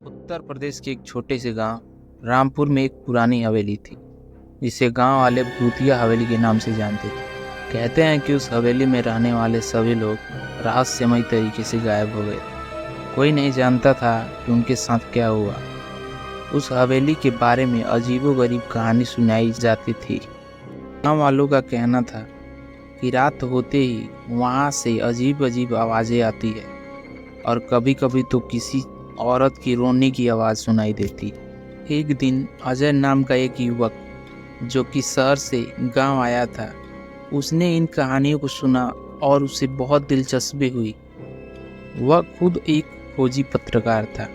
उत्तर प्रदेश के एक छोटे से गांव रामपुर में एक पुरानी हवेली थी जिसे गांव वाले भूतिया हवेली के नाम से जानते थे। कहते हैं कि उस हवेली में रहने वाले सभी लोग रहस्यमय तरीके से गायब हो गए। कोई नहीं जानता था कि उनके साथ क्या हुआ। उस हवेली के बारे में अजीबोगरीब कहानी सुनाई जाती थी। गांव वालों का कहना था कि रात होते ही वहां से अजीब अजीब आवाज़ें आती है और कभी कभी तो किसी औरत की रोने की आवाज़ सुनाई देती। एक दिन अजय नाम का एक युवक जो कि शहर से गांव आया था, उसने इन कहानियों को सुना और उसे बहुत दिलचस्पी हुई। वह खुद एक खोजी पत्रकार था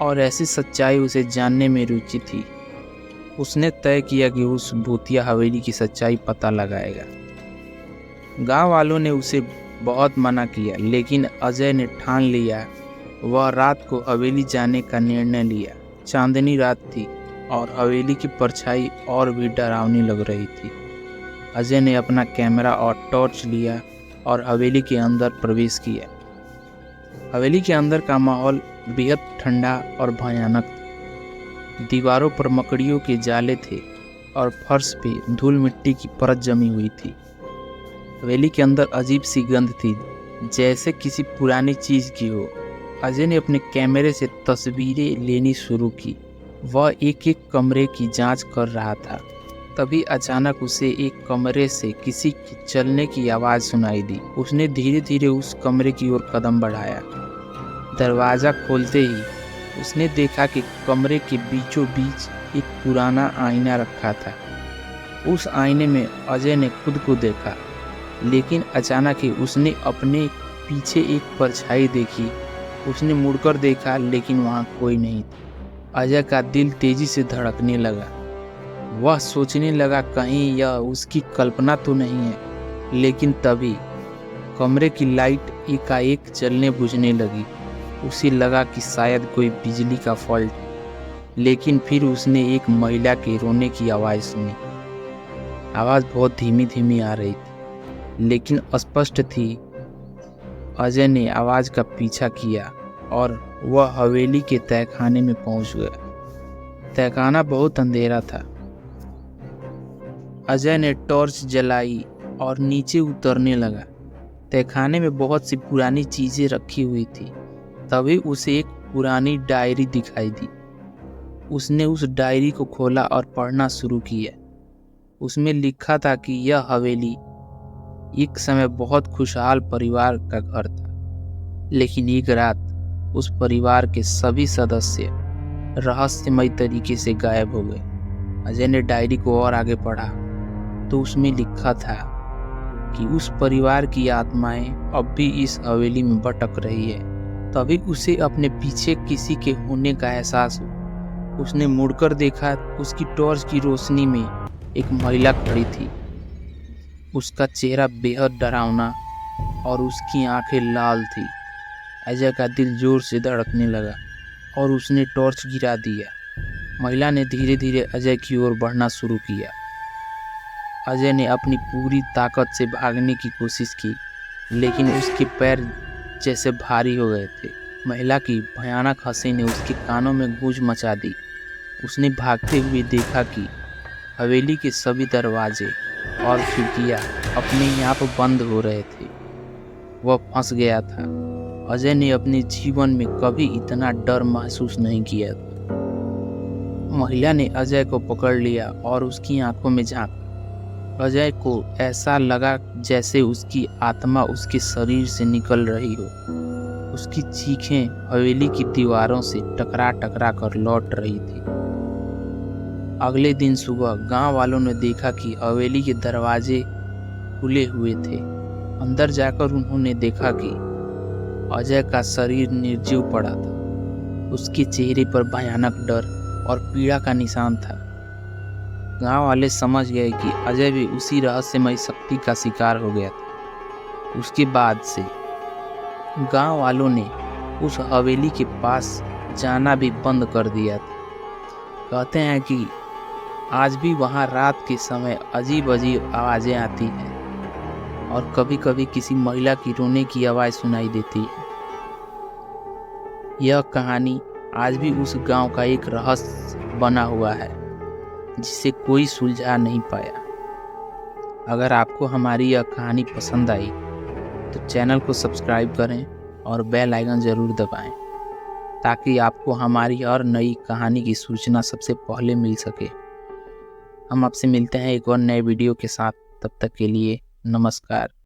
और ऐसी सच्चाई उसे जानने में रुचि थी। उसने तय किया कि उस भूतिया हवेली की सच्चाई पता लगाएगा। गांव वालों ने उसे बहुत मना किया, लेकिन अजय ने ठान लिया। वह रात को हवेली जाने का निर्णय लिया। चांदनी रात थी और हवेली की परछाई और भी डरावनी लग रही थी। अजय ने अपना कैमरा और टॉर्च लिया और हवेली के अंदर प्रवेश किया। हवेली के अंदर का माहौल बेहद ठंडा और भयानक था। दीवारों पर मकड़ियों के जाले थे और फर्श पे धूल मिट्टी की परत जमी हुई थी। हवेली के अंदर अजीब सी गंध थी, जैसे किसी पुरानी चीज की हो। अजय ने अपने कैमरे से तस्वीरें लेनी शुरू की। वह एक एक कमरे की जांच कर रहा था। तभी अचानक उसे एक कमरे से किसी के चलने की आवाज़ सुनाई दी। उसने धीरे धीरे उस कमरे की ओर कदम बढ़ाया। दरवाज़ा खोलते ही उसने देखा कि कमरे के बीचों बीच एक पुराना आईना रखा था। उस आईने में अजय ने खुद को देखा, लेकिन अचानक ही उसने अपने पीछे एक परछाई देखी। उसने मुड़कर देखा, लेकिन वहाँ कोई नहीं था। अजय का दिल तेजी से धड़कने लगा। वह सोचने लगा कहीं यह उसकी कल्पना तो नहीं है। लेकिन तभी कमरे की लाइट एकाएक जलने बुझने लगी। उसे लगा कि शायद कोई बिजली का फॉल्ट। लेकिन फिर उसने एक महिला के रोने की आवाज़ सुनी। आवाज़ बहुत धीमी धीमी आ रही थी, लेकिन स्पष्ट थी। अजय ने आवाज़ का पीछा किया और वह हवेली के तहखाने में पहुंच गया। तहखाना बहुत अंधेरा था। अजय ने टॉर्च जलाई और नीचे उतरने लगा। तहखाने में बहुत सी पुरानी चीज़ें रखी हुई थी। तभी उसे एक पुरानी डायरी दिखाई दी। उसने उस डायरी को खोला और पढ़ना शुरू किया। उसमें लिखा था कि यह हवेली एक समय बहुत खुशहाल परिवार का घर था, लेकिन एक रात उस परिवार के सभी सदस्य रहस्यमय तरीके से गायब हो गए। अजय ने डायरी को और आगे पढ़ा तो उसमें लिखा था कि उस परिवार की आत्माएं अब भी इस हवेली में भटक रही है। तभी उसे अपने पीछे किसी के होने का एहसास हुआ। उसने मुड़कर देखा। उसकी टॉर्च की रोशनी में एक महिला खड़ी थी। उसका चेहरा बेहद डरावना और उसकी आंखें लाल थी। अजय का दिल जोर से धड़कने लगा और उसने टॉर्च गिरा दिया। महिला ने धीरे धीरे अजय की ओर बढ़ना शुरू किया। अजय ने अपनी पूरी ताकत से भागने की कोशिश की, लेकिन उसके पैर जैसे भारी हो गए थे। महिला की भयानक हंसी ने उसके कानों में गूंज मचा दी। उसने भागते हुए देखा कि हवेली के सभी दरवाजे और खिड़कियां अपने आप बंद हो रहे थे। वह फंस गया था। अजय ने अपने जीवन में कभी इतना डर महसूस नहीं किया था। महिला ने अजय को पकड़ लिया और उसकी आंखों में झांका। अजय को ऐसा लगा जैसे उसकी आत्मा उसके शरीर से निकल रही हो। उसकी चीखें हवेली की दीवारों से टकरा टकरा कर लौट रही थी। अगले दिन सुबह गांव वालों ने देखा कि हवेली के दरवाजे खुले हुए थे। अंदर जाकर उन्होंने देखा कि अजय का शरीर निर्जीव पड़ा था। उसके चेहरे पर भयानक डर और पीड़ा का निशान था। गांव वाले समझ गए कि अजय भी उसी रहस्यमय शक्ति का शिकार हो गया था। उसके बाद से गांव वालों ने उस हवेली के पास जाना भी बंद कर दिया था। कहते हैं कि आज भी वहां रात के समय अजीब अजीब आवाज़ें आती हैं और कभी कभी किसी महिला की रोने की आवाज़ सुनाई देती है। यह कहानी आज भी उस गांव का एक रहस्य बना हुआ है जिसे कोई सुलझा नहीं पाया। अगर आपको हमारी यह कहानी पसंद आई तो चैनल को सब्सक्राइब करें और बेल आइकन ज़रूर दबाएं ताकि आपको हमारी और नई कहानी की सूचना सबसे पहले मिल सके। हम आपसे मिलते हैं एक और नए वीडियो के साथ। तब तक के लिए नमस्कार।